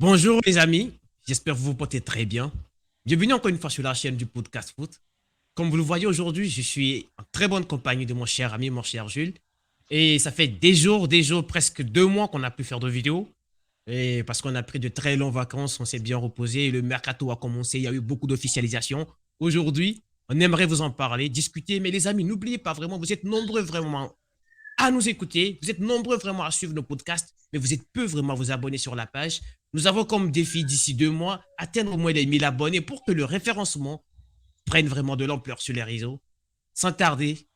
Bonjour les amis, j'espère que vous vous portez très bien. Bienvenue encore une fois sur la chaîne du podcast foot. Comme vous le voyez aujourd'hui, je suis en très bonne compagnie de mon cher ami, mon cher Jules. Et ça fait des jours, presque 2 mois qu'on a pu faire de vidéos. Et parce qu'on a pris de très longues vacances, on s'est bien reposé. Et le mercato a commencé, il y a eu beaucoup d'officialisation. Aujourd'hui, on aimerait vous en parler, discuter. Mais les amis, n'oubliez pas vraiment, vous êtes nombreux vraiment à nous écouter. Vous êtes nombreux vraiment à suivre nos podcasts, mais vous êtes peu vraiment à vous abonner sur la page. Nous avons comme défi d'ici 2 mois atteindre au moins les 1000 abonnés pour que le référencement prenne vraiment de l'ampleur sur les réseaux. Sans tarder,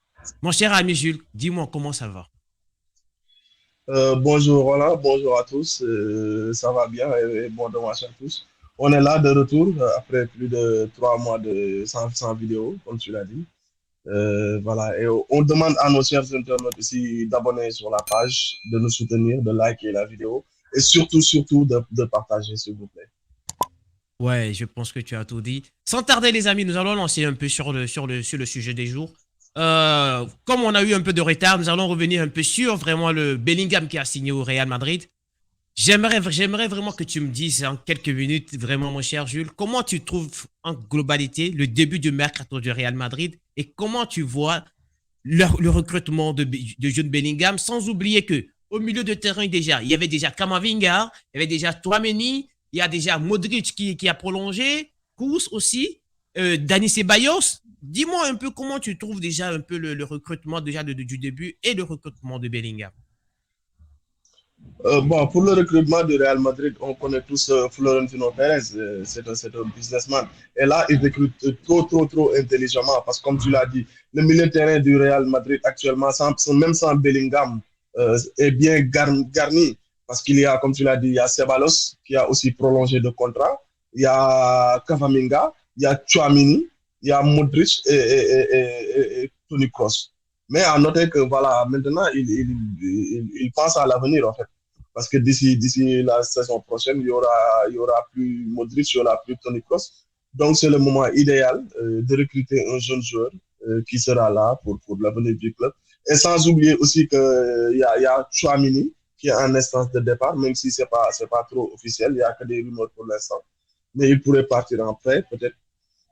mon cher ami Jules, dis-moi comment ça va. Bonjour Roland, bonjour à tous, ça va bien et bon dimanche à tous. On est là de retour après plus de 3 mois sans vidéo, comme tu l'as dit. Voilà, et on demande à nos chers internautes ici d'abonner sur la page, de nous soutenir, de liker la vidéo et surtout de partager, s'il vous plaît. Ouais, je pense que tu as tout dit. Sans tarder, les amis, nous allons lancer un peu sur le sujet des jours. Comme on a eu un peu de retard, nous allons revenir un peu sur vraiment le Bellingham qui a signé au Real Madrid. J'aimerais vraiment que tu me dises en quelques minutes, vraiment, mon cher Jules, comment tu trouves en globalité le début du mercato du Real Madrid et comment tu vois le recrutement de Jude Bellingham, sans oublier que au milieu de terrain, déjà, il y avait déjà Kamavinga, il y avait déjà Tchouaméni, il y a déjà Modric qui a prolongé, Kous aussi, Dani Ceballos. Dis-moi un peu comment tu trouves déjà un peu le recrutement déjà du début et le recrutement de Bellingham. Bon, pour le recrutement du Real Madrid, on connaît tous Florentino Pérez, c'est un businessman. Et là, il recrute trop intelligemment parce que, comme tu l'as dit, le milieu de terrain du Real Madrid actuellement, même sans Bellingham, est bien garni parce qu'il y a, comme tu l'as dit, il y a Ceballos qui a aussi prolongé de contrat, il y a Cavaminga, il y a Chouamini, il y a Modric et Toni Kroos. Mais à noter que voilà, maintenant, il pense à l'avenir en fait. Parce que d'ici la saison prochaine, il y aura plus Modric, il y aura plus Toni Kroos. Donc, c'est le moment idéal de recruter un jeune joueur qui sera là pour l'avenir du club. Et sans oublier aussi qu'il y a Chouamini qui est en instance de départ, même si ce n'est pas trop officiel, il n'y a que des rumeurs pour l'instant. Mais il pourrait partir en prêt, peut-être.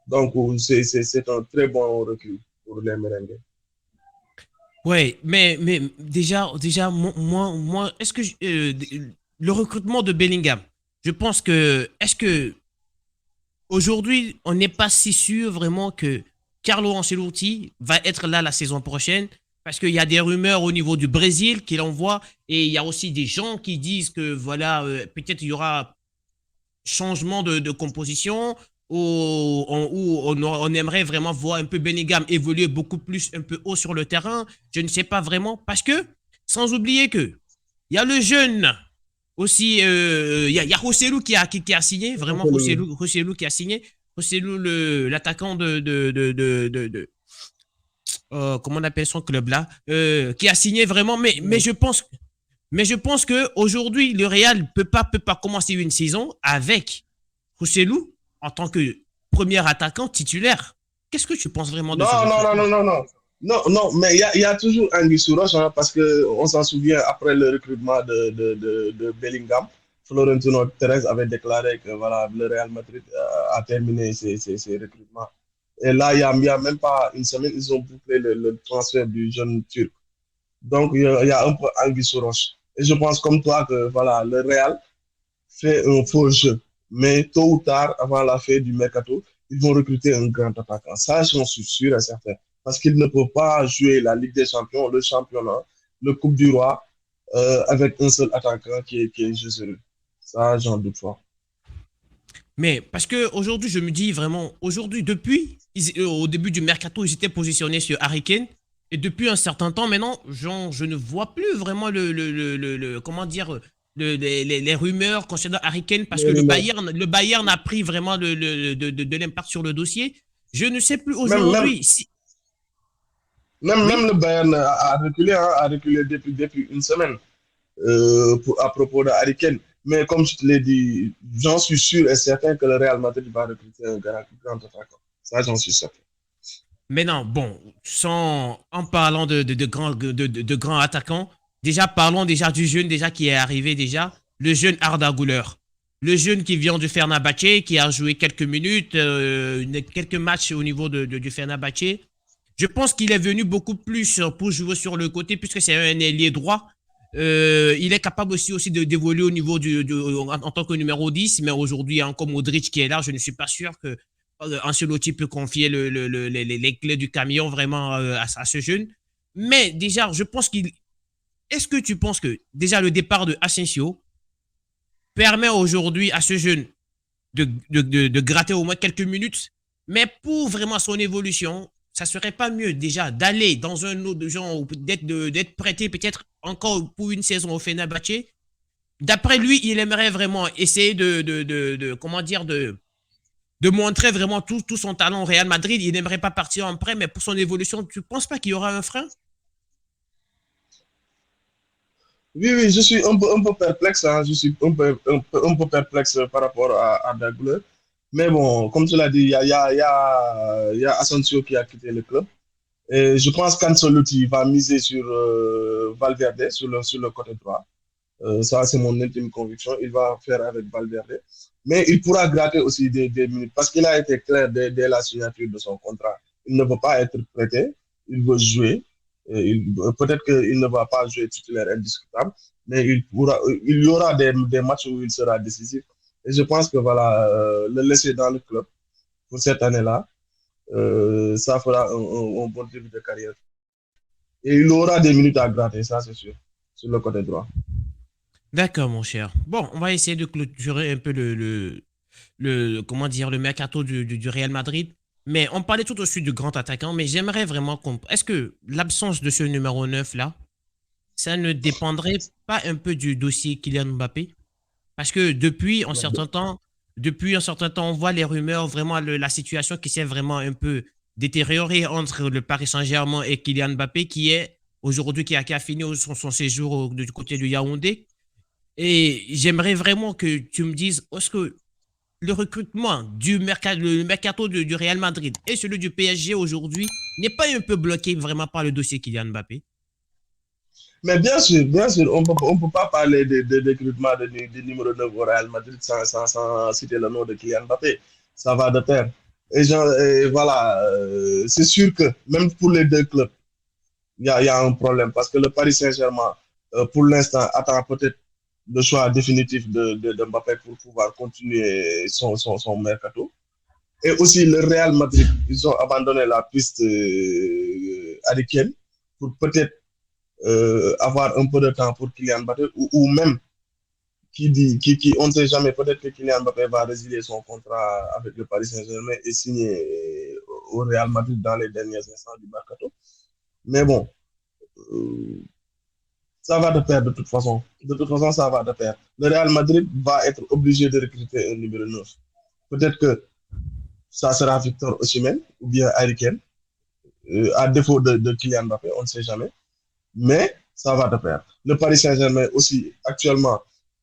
Donc, c'est un très bon recul pour les Merengues. Ouais, mais déjà, moi, est-ce que le recrutement de Bellingham, je pense que, est-ce que aujourd'hui, on n'est pas si sûr vraiment que Carlo Ancelotti va être là la saison prochaine parce qu'il y a des rumeurs au niveau du Brésil qu'il envoie et il y a aussi des gens qui disent que voilà, peut-être il y aura changement de composition où on aimerait vraiment voir un peu Bellingham évoluer beaucoup plus un peu haut sur le terrain. Je ne sais pas vraiment parce que sans oublier que il y a le jeune aussi, y a Rossellou qui a signé, vraiment Rossellou qui a signé. Rossellou, l'attaquant comment on appelle son club là, qui a signé vraiment, mais je pense que aujourd'hui le Real peut pas commencer une saison avec Rossellou en tant que premier attaquant titulaire. Qu'est-ce que tu penses vraiment de ce Non, non, non, recrutement? non, non, non. Non, non, mais il y a toujours Anguille sous roche, hein, parce qu'on s'en souvient, après le recrutement de Bellingham, Florentino Pérez avait déclaré que voilà, le Real Madrid a terminé ses recrutements. Et là, il y a même pas une semaine, ils ont bouclé le transfert du jeune Turc. Donc, il y a un peu Anguille sous roche. Et je pense comme toi que voilà, le Real fait un faux jeu. Mais tôt ou tard, avant la fin du mercato, ils vont recruter un grand attaquant. Ça, j'en suis sûr et certain. Parce qu'ils ne peuvent pas jouer la Ligue des Champions, le championnat, le Coupe du Roi, avec un seul attaquant qui est Jésus. Ça, j'en doute pas. Mais parce que aujourd'hui, je me dis vraiment, aujourd'hui, depuis, au début du mercato, ils étaient positionnés sur Harry Kane. Et depuis un certain temps maintenant, genre, je ne vois plus vraiment comment dire, les rumeurs concernant Harry Kane parce que le Bayern a pris vraiment de l'impact sur le dossier. Je ne sais plus Même, même, aujourd'hui si. même Oui? le Bayern a reculé, hein, a reculé depuis une semaine à propos de Harry Kane. Mais comme je te l'ai dit, j'en suis sûr et certain que le Real Madrid va recruter un grand attaquant. Ça, j'en suis certain. Mais non, bon, en parlant de grands attaquants, déjà parlons déjà du jeune déjà qui est arrivé déjà, le jeune Arda Güler. le jeune qui vient du Fenerbahçe, qui a joué quelques minutes, quelques matchs au niveau du Fenerbahçe. Je pense qu'il est venu beaucoup plus pour jouer sur le côté, puisque c'est un ailier droit. Il est capable aussi d'évoluer au niveau en tant que numéro 10, mais aujourd'hui, il y a encore Modric qui est là. Je ne suis pas sûr que Ancelotti peut confier les clés du camion vraiment à ce jeune. Mais déjà, je pense qu'il. Est-ce que tu penses que déjà le départ de Asensio permet aujourd'hui à ce jeune de gratter au moins quelques minutes, mais pour vraiment son évolution, ça serait pas mieux déjà d'aller dans un autre genre, d'être prêté peut-être encore pour une saison au Fenerbahçe. D'après lui, il aimerait vraiment essayer comment dire, de montrer vraiment tout son talent au Real Madrid. Il n'aimerait pas partir en prêt, mais pour son évolution, tu ne penses pas qu'il y aura un frein? Oui, oui, je suis un peu perplexe, hein. Je suis un peu perplexe par rapport à Dagbleu. Mais bon, comme tu l'as dit, il y a Asensio qui a quitté le club. Et je pense qu'Ancelotti va miser sur Valverde, sur le côté droit. Ça, c'est mon intime conviction. Il va faire avec Valverde. Mais il pourra gratter aussi des minutes parce qu'il a été clair dès la signature de son contrat. Il ne veut pas être prêté, il veut jouer. Peut-être qu'il ne va pas jouer titulaire indiscutable, mais il y aura des matchs où il sera décisif. Et je pense que voilà, le laisser dans le club pour cette année-là, ça fera un bon début de carrière. Et il aura des minutes à gratter, ça c'est sûr, sur le côté droit. D'accord, mon cher. Bon, on va essayer de clôturer un peu comment dire, le mercato du Real Madrid. Mais on parlait tout aussi du grand attaquant, mais j'aimerais vraiment comprendre. Est-ce que l'absence de ce numéro 9 là, ça ne dépendrait pas un peu du dossier Kylian Mbappé? Parce que depuis un certain temps, on voit les rumeurs, vraiment la situation qui s'est vraiment un peu détériorée entre le Paris Saint-Germain et Kylian Mbappé, qui est aujourd'hui, qui a fini son séjour du côté du Yaoundé. Et j'aimerais vraiment que tu me dises, est-ce que le recrutement le mercato du Real Madrid et celui du PSG aujourd'hui n'est pas un peu bloqué vraiment par le dossier Kylian Mbappé? Mais bien sûr, on peut pas parler de recrutement de numéro 9 au Real Madrid sans citer le nom de Kylian Mbappé. Ça va de pair. Et voilà, c'est sûr que même pour les deux clubs, il y a un problème parce que le Paris Saint-Germain, pour l'instant, attend peut-être le choix définitif de Mbappé pour pouvoir continuer son mercato. Et aussi le Real Madrid, ils ont abandonné la piste Harry pour peut-être avoir un peu de temps pour Kylian Mbappé ou même on ne sait jamais, peut-être que Kylian Mbappé va résilier son contrat avec le Paris Saint-Germain et signer au Real Madrid dans les derniers instants du mercato. Mais bon, euh, ça va de pair de toute façon. De toute façon, ça va de pair. Le Real Madrid va être obligé de recruter un numéro 9. Peut-être que ça sera Victor Osimhen ou bien Harry Kane, à défaut de Kylian Mbappé, on ne sait jamais. Mais ça va de pair. Le Paris Saint-Germain aussi, actuellement,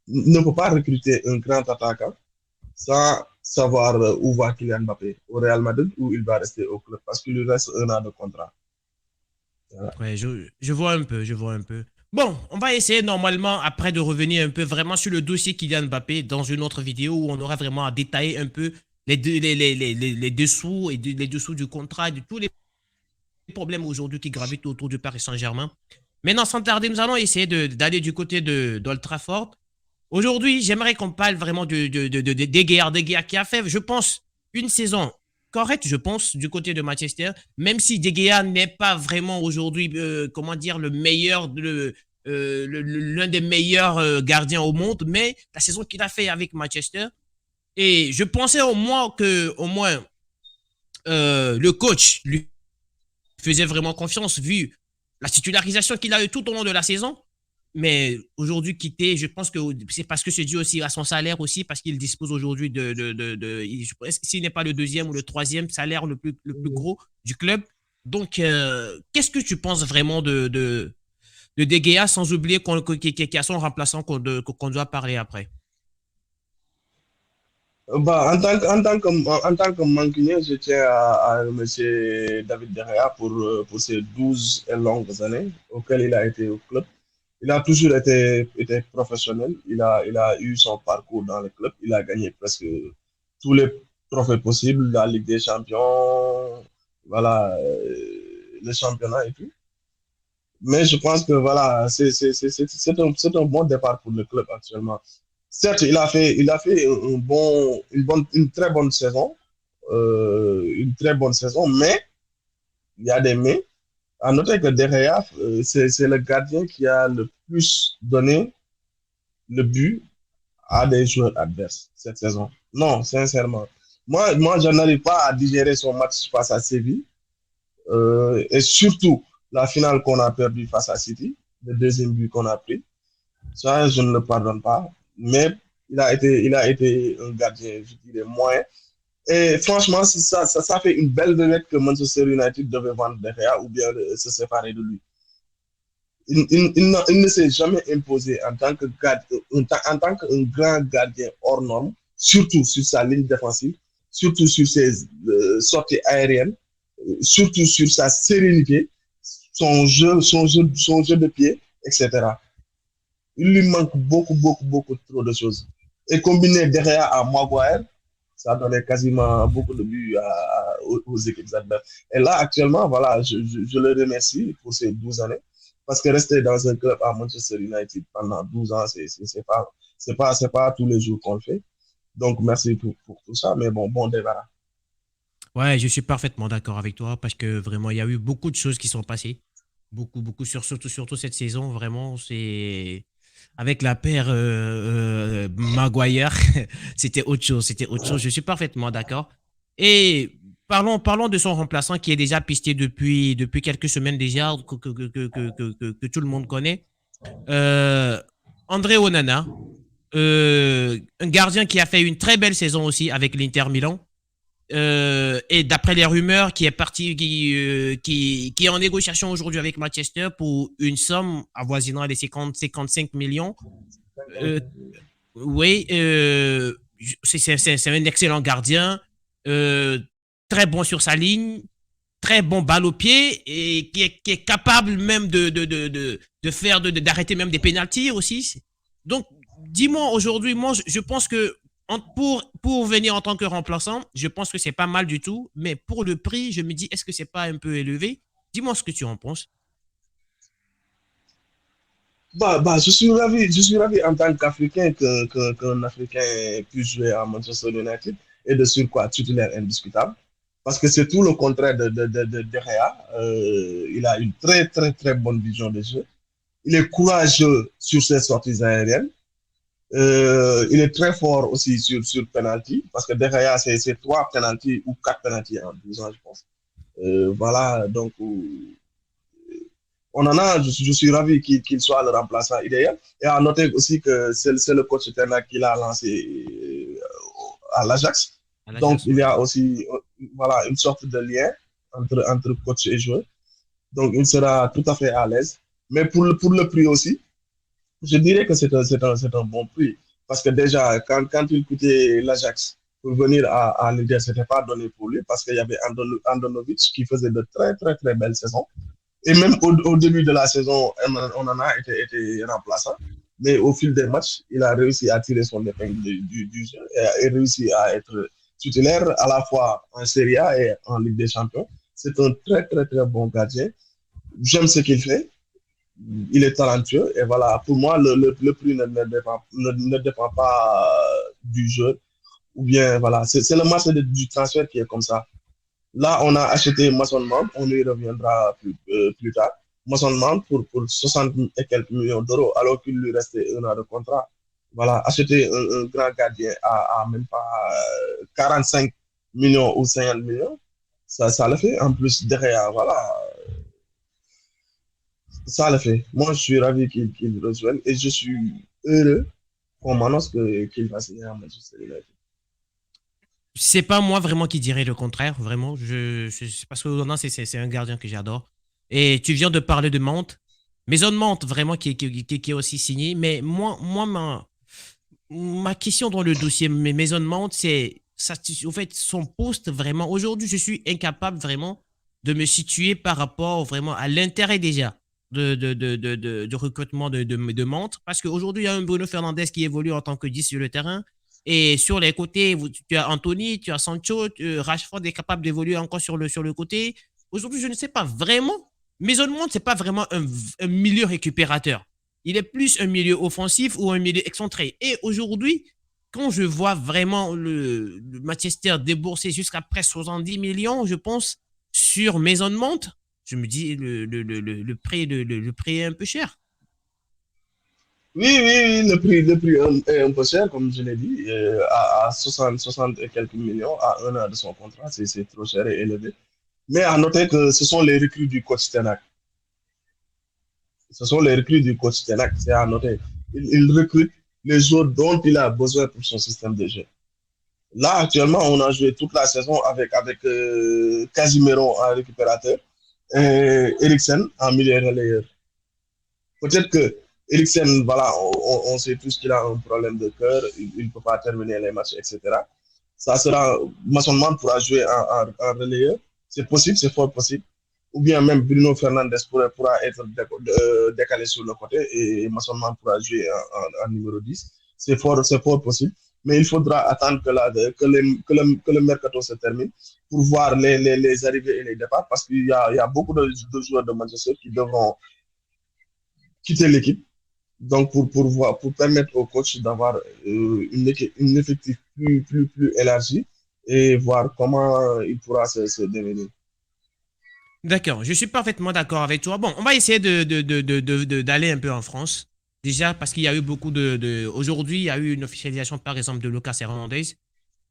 ne peut pas recruter un grand attaquant sans savoir où va Kylian Mbappé, au Real Madrid ou il va rester au club parce qu'il lui reste un an de contrat. Voilà. Ouais, je vois un peu, je vois un peu. Bon, on va essayer normalement après de revenir un peu vraiment sur le dossier Kylian Mbappé dans une autre vidéo où on aura vraiment à détailler un peu les dessous les dessous du contrat et de tous les problèmes aujourd'hui qui gravitent autour du Paris Saint-Germain. Maintenant, sans tarder, nous allons essayer d'aller du côté d'Old Trafford. Aujourd'hui, j'aimerais qu'on parle vraiment De Gea qui a fait, je pense, une saison correcte, je pense, du côté de Manchester, même si De Gea n'est pas vraiment aujourd'hui, comment dire, l'un des meilleurs gardiens au monde, mais la saison qu'il a fait avec Manchester, et je pensais au moins le coach lui faisait vraiment confiance vu la titularisation qu'il a eu tout au long de la saison. Mais aujourd'hui, quitter, je pense que c'est parce que c'est dû aussi à son salaire aussi, parce qu'il dispose aujourd'hui s'il n'est pas le deuxième ou le troisième salaire le plus gros du club. Donc, qu'est-ce que tu penses vraiment De Gea, sans oublier qu'il y a son remplaçant qu'on doit parler après? Bah, en tant que mancunien, je tiens à remercier David De Gea pour ses 12 et longues années auxquelles il a été au club. Il a toujours été professionnel. Il a eu son parcours dans le club. Il a gagné presque tous les trophées possibles, la Ligue des Champions, voilà, le championnat et tout. Mais je pense que voilà, c'est un bon départ pour le club actuellement. Certes, il a fait une très bonne saison, une très bonne saison, mais il y a des mais. À noter que derrière, c'est le gardien qui a le plus donné le but à des joueurs adverses cette saison. Non, sincèrement. Moi je n'arrive pas à digérer son match face à Séville et surtout la finale qu'on a perdue face à City, le deuxième but qu'on a pris. Ça, je ne le pardonne pas. Mais il a été un gardien, je dirais, moyen. Et franchement, ça fait une belle vedette que Manchester United devait vendre derrière ou bien se séparer de lui. Il ne s'est jamais imposé en tant que en tant qu'un grand gardien hors norme, surtout sur sa ligne défensive, surtout sur ses sorties aériennes, surtout sur sa sérénité, son jeu de pied, etc. Il lui manque beaucoup trop de choses. Et combiné derrière à Maguire, ça donnait quasiment beaucoup de buts aux équipes adverses. Et là, actuellement, voilà, je le remercie pour ces 12 années. Parce que rester dans un club à Manchester United pendant 12 ans, c'est pas tous les jours qu'on le fait. Donc, merci pour tout ça. Mais bon débarras. Ouais, je suis parfaitement d'accord avec toi parce que vraiment, il y a eu beaucoup de choses qui sont passées. Beaucoup, surtout cette saison, vraiment, c'est avec la paire Maguire, c'était autre chose. Je suis parfaitement d'accord. Et parlons de son remplaçant qui est déjà pisté depuis quelques semaines déjà, que tout le monde connaît. Euh, André Onana, un gardien qui a fait une très belle saison aussi avec l'Inter Milan. Et d'après les rumeurs, qui est parti, qui est en négociation aujourd'hui avec Manchester pour une somme avoisinant les 55 millions. Euh, oui, c'est un excellent gardien, euh, très bon sur sa ligne, très bon balle au pied et qui est capable même de faire d'arrêter même des pénalties aussi. Donc, dis-moi aujourd'hui, moi je pense que pour venir en tant que remplaçant, je pense que c'est pas mal du tout, mais pour le prix, je me dis est-ce que c'est pas un peu élevé? Dis-moi ce que tu en penses. Je suis ravi en tant qu'Africain qu'un Africain puisse jouer à Manchester United et de surcroît titulaire indiscutable. Parce que c'est tout le contraire de Gea. Il a une très bonne vision des jeux. Il est courageux sur ses sorties aériennes. Il est très fort aussi sur penalty, parce que derrière, c'est 3 penalties ou 4 penalties en 12 ans, je pense. Voilà, donc on en a, je suis ravi qu'il soit le remplaçant idéal. Et à noter aussi que c'est le coach Tenak qui l'a lancé à l'Ajax. À Donc l'Ajax, il y ouais. a aussi voilà, une sorte de lien entre coach et joueur. Donc il sera tout à fait à l'aise. Mais pour le prix aussi, je dirais que c'est un bon prix. Parce que déjà, quand il coûtait l'Ajax pour venir à l'Inter, ce n'était pas donné pour lui parce qu'il y avait Andonovic qui faisait de très belles saisons. Et même au début de la saison, on en a été remplaçant. Mais au fil des matchs, il a réussi à tirer son épingle du jeu et réussi à être titulaire à la fois en Serie A et en Ligue des Champions. C'est un très bon gardien. J'aime ce qu'il fait. Il est talentueux. Et voilà, pour moi, le prix ne dépend pas du jeu. Ou bien, voilà, c'est le marché du transfert qui est comme ça. Là, on a acheté Mason Mount, on y reviendra plus tard. Mason Mount pour 60 et quelques millions d'euros, alors qu'il lui restait 1 an de contrat. Voilà, acheter un grand gardien à même pas 45 millions ou 50 millions, ça le fait. En plus, derrière, voilà, ça le fait. Moi, je suis ravi qu'il rejoigne et je suis heureux qu'on m'annonce qu'il va signer à Manchester United. C'est pas moi vraiment qui dirais le contraire, vraiment. Parce que non, c'est un gardien que j'adore. Et tu viens de parler de Mante. Maison de Mante, vraiment, qui est aussi signé. Mais moi ma question dans le dossier Maison de Mante, c'est ça, au fait, son poste, vraiment. Aujourd'hui, je suis incapable vraiment de me situer par rapport vraiment à l'intérêt déjà. de recrutement de montres parce qu'aujourd'hui, il y a un Bruno Fernandes qui évolue en tant que 10 sur le terrain. Et sur les côtés, tu as Anthony, tu as Sancho, Rashford est capable d'évoluer encore sur le côté. Aujourd'hui, je ne sais pas vraiment. Mason Mount, ce n'est pas vraiment un milieu récupérateur. Il est plus un milieu offensif ou un milieu excentré. Et aujourd'hui, quand je vois vraiment le Manchester débourser jusqu'à presque 70 millions, je pense, sur Maison Mount, je me dis le prix est un peu cher. Oui, oui, oui, le prix est un peu cher, comme je l'ai dit, à 60 et quelques millions à 1 an de son contrat, c'est trop cher et élevé. Mais à noter que ce sont les recrues du coach Tenac. Ce sont les recrues du coach Tenac, c'est à noter. Il recrute les joueurs dont il a besoin pour son système de jeu. Là, actuellement, on a joué toute la saison avec Casimiro en récupérateur et Eriksen en milieu relayeur. Peut-être que Eriksen, voilà, on sait tous qu'il a un problème de cœur, il ne peut pas terminer les matchs, etc. Ça sera, Mason Mount pourra jouer en relayeur. C'est possible, c'est fort possible. Ou bien même Bruno Fernandes pourra être décalé sur le côté et Mason Mount pourra jouer en numéro 10. C'est fort possible. Mais il faudra attendre que le mercato se termine pour voir les arrivées et les départs parce qu'il y a beaucoup de joueurs de Manchester qui devront quitter l'équipe. Donc, pour permettre au coach d'avoir une effectif plus élargie et voir comment il pourra se développer. D'accord, je suis parfaitement d'accord avec toi. Bon, on va essayer d'aller un peu en France. Déjà, parce qu'il y a eu beaucoup aujourd'hui, il y a eu une officialisation, par exemple, de Lucas Hernandez.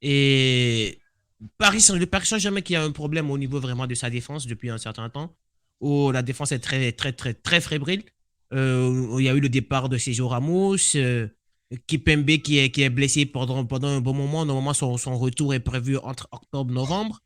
Et le Paris Saint-Germain qui a un problème au niveau vraiment de sa défense depuis un certain temps, où la défense est très, très, très, très fébrile. Où il y a eu le départ de Sergio Ramos, Kipembe qui est blessé pendant un bon moment. Normalement, son retour est prévu entre octobre et novembre.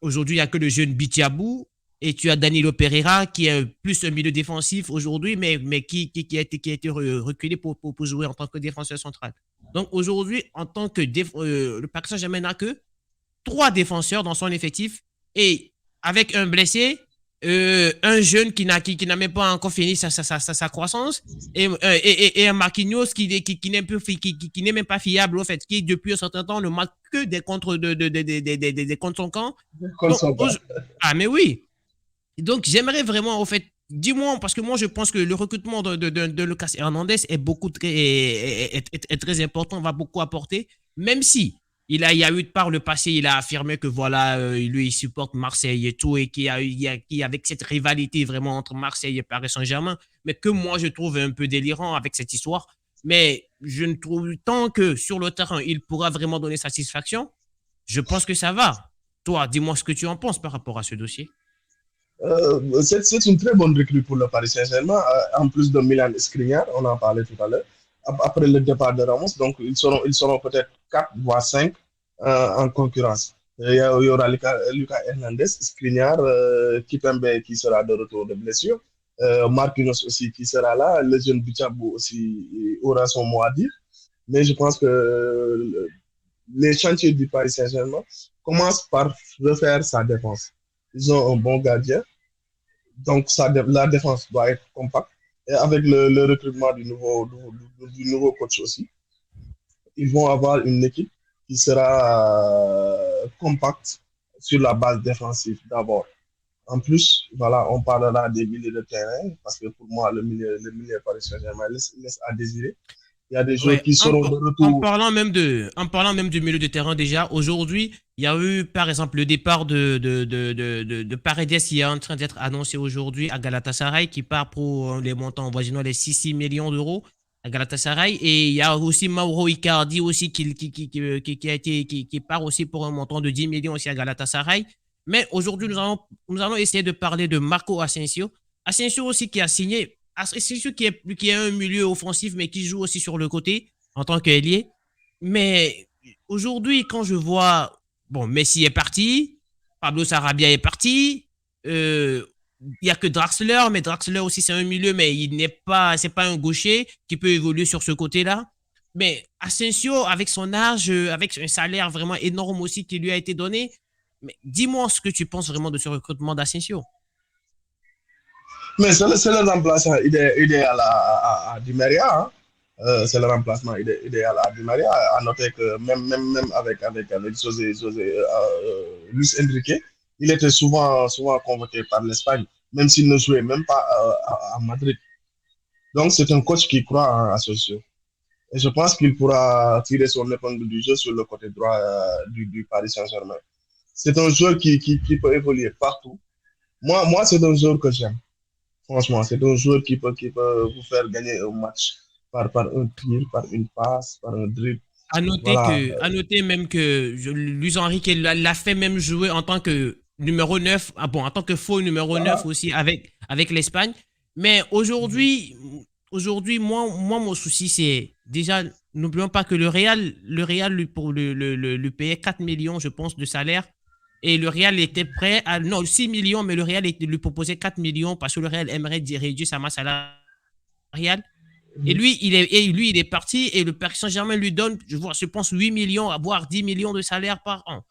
Aujourd'hui, il n'y a que le jeune Bitiabou et tu as Danilo Pereira qui est plus un milieu défensif aujourd'hui, mais qui a été reculé pour jouer en tant que défenseur central. Donc aujourd'hui, en tant que le Paris Saint-Germain n'a que 3 défenseurs dans son effectif et avec un blessé, un jeune qui n'a même pas encore fini sa croissance et un Marquinhos qui n'est même pas fiable au fait, qui depuis un certain temps ne marque que des contre des contre son camp. Donc, ah mais oui. Donc j'aimerais vraiment au fait, dis-moi parce que moi je pense que le recrutement de Lucas Hernandez est est très important, va beaucoup apporter, même si il y a eu par le passé, il a affirmé que voilà, lui, il supporte Marseille et tout, et qu'il y a avec cette rivalité vraiment entre Marseille et Paris Saint-Germain, mais que moi, je trouve un peu délirant avec cette histoire. Mais je ne trouve tant que sur le terrain, il pourra vraiment donner satisfaction, je pense que ça va. Toi, dis-moi ce que tu en penses par rapport à ce dossier. C'est une très bonne recrue pour le Paris Saint-Germain, en plus de Milan Skriniar, on en parlait tout à l'heure. Après le départ de Ramos, donc ils seront peut-être 4 voire 5 en concurrence. Il y aura Lucas Hernandez, Skriniar, Kipembe qui sera de retour de blessure, Marquinhos aussi qui sera là, le jeune Bichabou aussi aura son mot à dire. Mais je pense que les chantiers du Paris Saint-Germain commencent par refaire sa défense. Ils ont un bon gardien, donc la défense doit être compacte. Et avec le recrutement du nouveau coach aussi, ils vont avoir une équipe qui sera compacte sur la base défensive d'abord. En plus, voilà, on parlera des milieux de terrain, parce que pour moi, le milieu Paris Saint-Germain laisse à désirer. Il y a des joueurs Ouais, qui seront de retour. en parlant même du milieu de terrain déjà, aujourd'hui, il y a eu par exemple le départ de Paredes qui est en train d'être annoncé aujourd'hui à Galatasaray, qui part pour les montants voisinant les 6 millions d'euros à Galatasaray. Et il y a aussi Mauro Icardi aussi qui part aussi pour un montant de 10 millions aussi à Galatasaray. Mais aujourd'hui, nous allons essayer de parler de Marco Asensio. Asensio aussi qui a signé c'est sûr qui est un milieu offensif, mais qui joue aussi sur le côté en tant qu'ailier. Mais aujourd'hui, quand je vois, bon, Messi est parti, Pablo Sarabia est parti, il n'y a que Draxler, mais Draxler aussi c'est un milieu, mais c'est pas un gaucher qui peut évoluer sur ce côté-là. Mais Asensio, avec son âge, avec un salaire vraiment énorme aussi qui lui a été donné, mais dis-moi ce que tu penses vraiment de ce recrutement d'Asensio. Mais c'est le remplaçant idéal à Di Maria. Hein. C'est le remplacement idéal à Di Maria. À noter que même avec Luis Enrique, il était souvent convoqué par l'Espagne, même s'il ne jouait même pas à Madrid. Donc, c'est un coach qui croit en Asensio. Et je pense qu'il pourra tirer son épingle du jeu sur le côté droit du Paris Saint-Germain. C'est un joueur qui peut évoluer partout. Moi c'est un joueur que j'aime. Franchement, c'est un joueur qui peut vous faire gagner un match par un tir, par une passe, par un dribble. Voilà. À noter même que Luis Enrique l'a fait même jouer en tant que numéro 9, ah bon, en tant que faux numéro 9 Voilà. aussi avec l'Espagne. Mais aujourd'hui, moi, mon souci, c'est déjà, n'oublions pas que le Real lui payait 4 millions, je pense, de salaire. Et le Real était prêt à, non, 6 millions, mais le Real lui proposait 4 millions parce que le Real aimerait réduire sa masse salariale. Et lui, il est parti et le Paris Saint-Germain lui donne, je pense, 8 millions, voire 10 millions de salaire par an.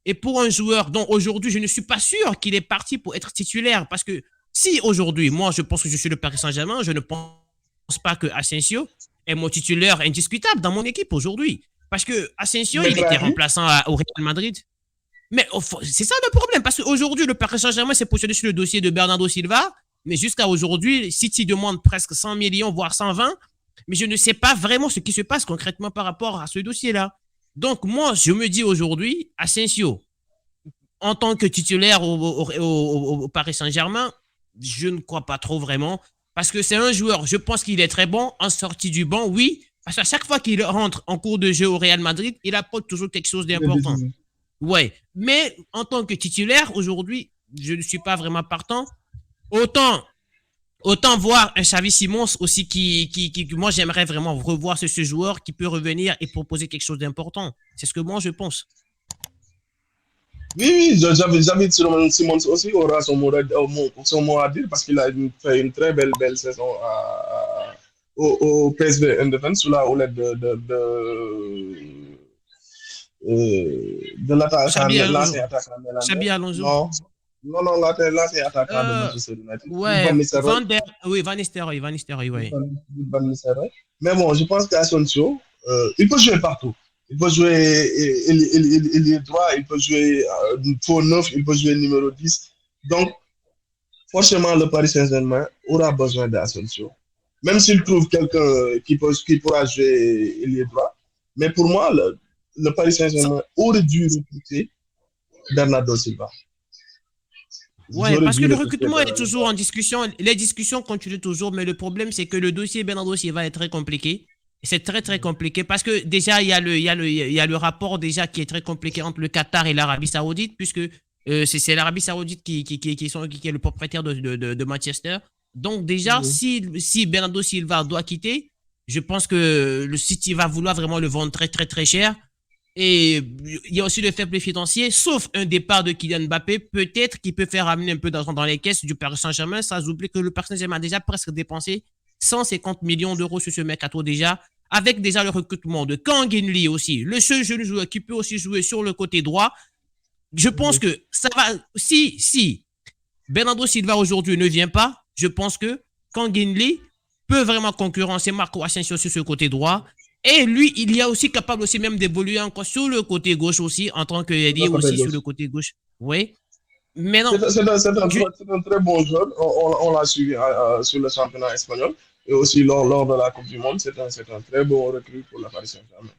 Et pour un joueur dont aujourd'hui, je ne suis pas sûr qu'il est parti pour être titulaire, parce que si aujourd'hui, moi, je pense que je suis le Paris Saint-Germain, je ne pense pas que Asensio est mon titulaire indiscutable dans mon équipe aujourd'hui. Parce que Asensio, Mais il était Brahim, remplaçant au Real Madrid. Mais c'est ça le problème, parce qu'aujourd'hui, le Paris Saint-Germain s'est positionné sur le dossier de Bernardo Silva, mais jusqu'à aujourd'hui, City demande presque 100 millions, voire 120, mais je ne sais pas vraiment ce qui se passe concrètement par rapport à ce dossier-là. Donc, moi, je me dis aujourd'hui, Asensio, en tant que titulaire au Paris Saint-Germain, je ne crois pas trop vraiment, parce que c'est un joueur, je pense qu'il est très bon, en sortie du banc, oui, parce qu'à chaque fois qu'il rentre en cours de jeu au Real Madrid, il apporte toujours quelque chose il est d'important. décisif. Ouais, mais en tant que titulaire, aujourd'hui, je ne suis pas vraiment partant. Autant, autant voir un Xavi Simons aussi moi j'aimerais vraiment revoir ce joueur qui peut revenir et proposer quelque chose d'important. C'est ce que moi je pense. Oui, oui, j'avais Simons aussi aura son mot à dire parce qu'il a fait une très belle saison au PSV Eindhoven sous la houlette de Xabi l'ancien Alonso. attaquant néerlandais. Xabi Alonso. Non, non, l'ancien attaquant de Euh, Manchester United, ouais, Nistelrooy. Oui, Van Nistelrooy, ouais. Van Nistelrooy. Mais bon, je pense qu'Asensio, il peut jouer partout. Il peut jouer il est droit, il peut jouer faux 9, il peut jouer numéro 10. Donc, forcément, le Paris Saint-Germain aura besoin d'Asensio. Même s'il trouve quelqu'un qui pourra jouer il est droit. Mais pour moi, le Paris Saint-Germain aurait dû recruter Bernardo Silva. Ils Ouais, auraient parce que dû le recruter recrutement est Bernardo toujours Silva. en discussion. Les discussions continuent toujours, mais le problème, c'est que le dossier Bernardo Silva est très compliqué. C'est très, très compliqué parce que déjà, il y a le rapport déjà qui est très compliqué entre le Qatar et l'Arabie Saoudite, puisque c'est l'Arabie Saoudite qui est le propriétaire de Manchester. Donc, déjà, Oui. si Bernardo Silva doit quitter, je pense que le City va vouloir vraiment le vendre très, très, très cher. Et il y a aussi le faible financier, sauf un départ de Kylian Mbappé, peut-être qu'il peut faire amener un peu d'argent dans les caisses du Paris Saint-Germain, sans oublier que le Paris Saint-Germain a déjà presque dépensé 150 millions d'euros sur ce mercato déjà, avec déjà le recrutement de Kang In Lee aussi, le seul jeune joueur qui peut aussi jouer sur le côté droit. Je pense Oui. que ça va, si Bernardo Silva aujourd'hui ne vient pas, je pense que Kang In Lee peut vraiment concurrencer Marco Asensio sur ce côté droit. Et lui, il y a aussi capable aussi même d'évoluer encore sur le côté gauche aussi, en tant que Sur le ailier côté aussi sur gauche. le côté gauche. Oui. Mais non, C'est un très bon joueur. On l'a suivi sur le championnat espagnol et aussi lors de la Coupe du Monde. C'est un très bon recrue pour la Paris Saint-Germain.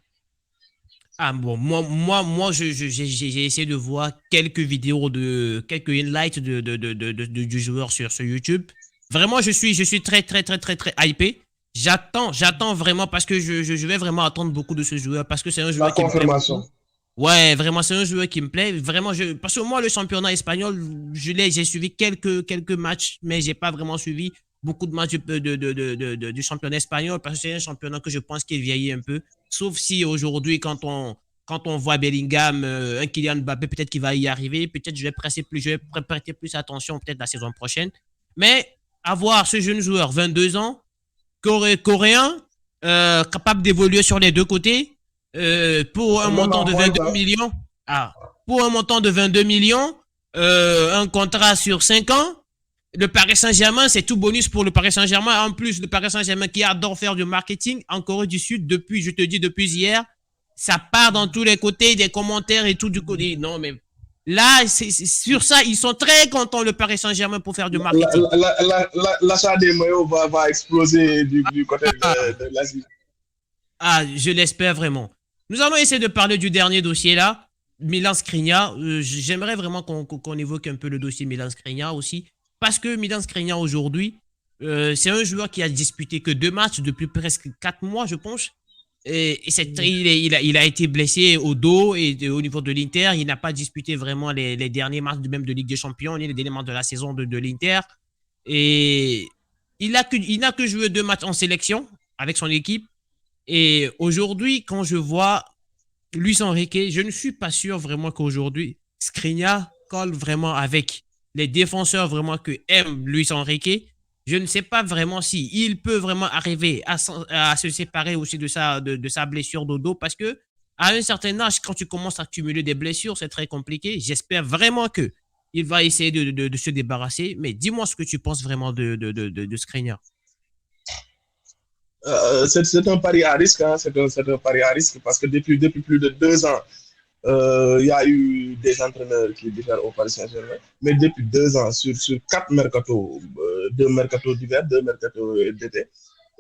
ah bon, moi j'ai essayé de voir quelques vidéos quelques highlights du joueur sur YouTube. Vraiment, je suis très, très, très, très, très hypé. J'attends vraiment parce que je vais vraiment attendre beaucoup de ce joueur parce que c'est un La joueur qui me plaît beaucoup. confirmation. Ouais, vraiment, c'est un joueur qui me plaît. Vraiment, parce que moi, le championnat espagnol, j'ai suivi quelques matchs, mais j'ai pas vraiment suivi beaucoup de matchs du championnat espagnol parce que c'est un championnat que je pense qu'il vieillit un peu. Sauf si aujourd'hui, quand on voit Bellingham, un Kylian Mbappé, peut-être qu'il va y arriver. Peut-être je vais prêter plus attention peut-être la saison prochaine. Mais avoir ce jeune joueur, 22 ans, coréen, capable d'évoluer sur les deux côtés, pour un Même montant en de pointe, 22 hein. millions. Ah, pour un montant de 22 millions, un contrat sur 5 ans. Le Paris Saint-Germain, c'est tout bonus pour le Paris Saint-Germain. En plus, le Paris Saint-Germain qui adore faire du marketing en Corée du Sud, depuis, je te dis, depuis hier, ça part dans tous les côtés, des commentaires et tout du côté. Non, mais là, sur ça, ils sont très contents, le Paris Saint-Germain, pour faire du marketing. L'achat des maillots va exploser du côté Ah, de l'Asie. ah, je l'espère vraiment. Nous allons essayer de parler du dernier dossier là, Milan Skriniar. J'aimerais vraiment qu'on évoque un peu le dossier Milan Skriniar aussi, parce que Milan Skriniar aujourd'hui, c'est un joueur qui a disputé que 2 matchs depuis presque 4 mois, je pense. Il a été blessé au dos et au niveau de l'Inter. Il n'a pas disputé vraiment les derniers matchs même de Ligue des Champions, ni les derniers matchs de la saison de l'Inter. Et il n'a que joué 2 matchs en sélection avec son équipe. Et aujourd'hui, quand je vois Luis Enrique, je ne suis pas sûr vraiment qu'aujourd'hui, Skriniar colle vraiment avec les défenseurs vraiment que aime Luis Enrique. Je ne sais pas vraiment si il peut vraiment arriver à se séparer aussi de sa blessure de dos parce que à un certain âge, quand tu commences à accumuler des blessures, c'est très compliqué. J'espère vraiment que il va essayer de se débarrasser. Mais dis-moi ce que tu penses vraiment de Skriniar. C'est un pari à risque, hein, c'est un pari à risque parce que depuis plus de 2 ans, il y a eu des entraîneurs qui diffèrent au Paris Saint-Germain, mais depuis 2 ans, sur 4 mercatos, 2 mercatos d'hiver, 2 mercatos d'été,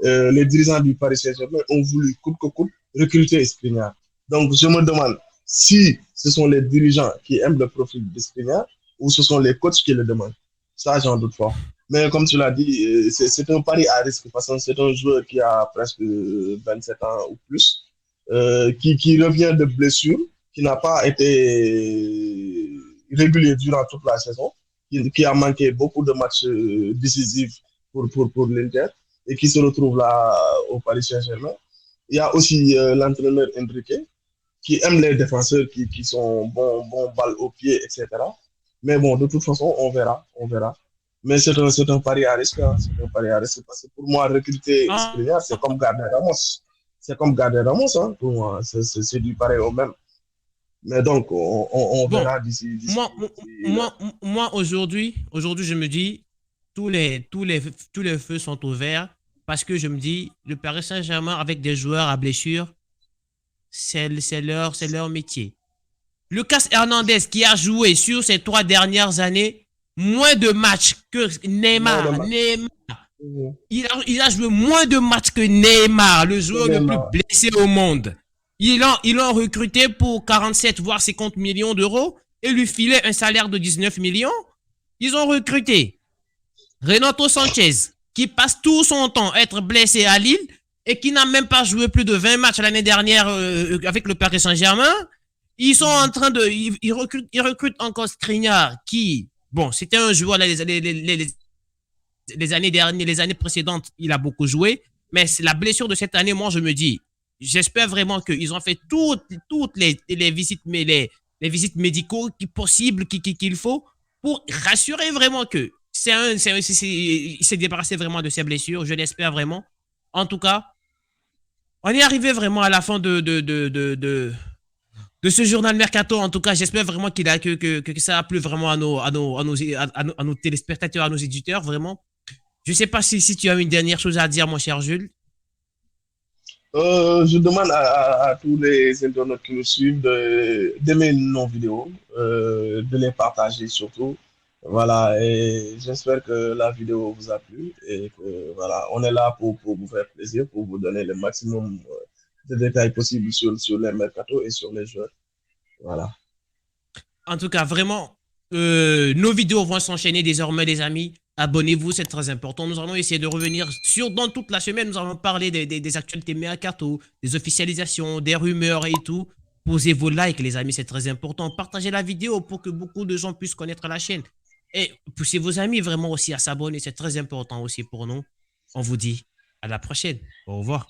les dirigeants du Paris Saint-Germain ont voulu coûte que coûte recruter Skriniar. Donc, je me demande si ce sont les dirigeants qui aiment le profil de Skriniar ou ce sont les coachs qui le demandent. Ça, j'en doute fort. Mais comme tu l'as dit, c'est un pari à risque parce que c'est un joueur qui a presque 27 ans ou plus, qui revient de blessure, qui n'a pas été régulier durant toute la saison, qui a manqué beaucoup de matchs décisifs pour l'Inter et qui se retrouve là au Paris Saint-Germain. Il y a aussi l'entraîneur Enrique qui aime les défenseurs qui sont bons balles au pied, etc. Mais bon, de toute façon, on verra, on verra. Mais c'est un pari à risque, hein, c'est un pari à risque parce que pour moi, recruter Ah, Skriniar, c'est comme garder Ramos. C'est comme garder Ramos, hein, pour moi, c'est du pareil au même. Mais donc, on bon, verra d'ici. moi, moi aujourd'hui, je me dis, tous les feux sont ouverts parce que je me dis, le Paris Saint-Germain avec des joueurs à blessure, c'est leur métier. Lucas Hernandez qui a joué sur ces 3 dernières années moins de matchs que Moins de Neymar. matchs. Neymar, Mhm. il a joué moins de matchs que Neymar, le joueur le plus Neymar. blessé au monde. Ils l'ont recruté pour 47 voire 50 millions d'euros et lui filaient un salaire de 19 millions. Ils ont recruté Renato Sanchez, qui passe tout son temps à être blessé à Lille et qui n'a même pas joué plus de 20 matchs l'année dernière avec le Paris Saint-Germain. Ils sont en train de. Ils recrutent encore Skriniar, qui, bon, c'était un joueur les années dernières, les années précédentes, il a beaucoup joué. Mais la blessure de cette année, moi, je me dis, j'espère vraiment qu'ils ont fait toutes les visites, les visites médicaux possibles qu'il faut pour rassurer vraiment que il s'est débarrassé vraiment de ses blessures. Je l'espère vraiment. En tout cas, on est arrivé vraiment à la fin de ce journal Mercato. En tout cas, j'espère vraiment que ça a plu vraiment à nos téléspectateurs, à nos éditeurs, vraiment. Je ne sais pas si tu as une dernière chose à dire, mon cher Jules. Je demande à tous les internautes qui nous suivent d'aimer nos vidéos, de les partager surtout. Voilà, et j'espère que la vidéo vous a plu et que voilà, on est là pour vous faire plaisir, pour vous donner le maximum de détails possibles sur les mercatos et sur les joueurs. Voilà. En tout cas, vraiment, nos vidéos vont s'enchaîner désormais, les amis. Abonnez-vous, c'est très important. Nous allons essayer de revenir dans toute la semaine. Nous allons parler des actualités mercato, des officialisations, des rumeurs et tout. Posez vos likes, les amis, c'est très important. Partagez la vidéo pour que beaucoup de gens puissent connaître la chaîne. Et poussez vos amis vraiment aussi à s'abonner. C'est très important aussi pour nous. On vous dit à la prochaine. Au revoir.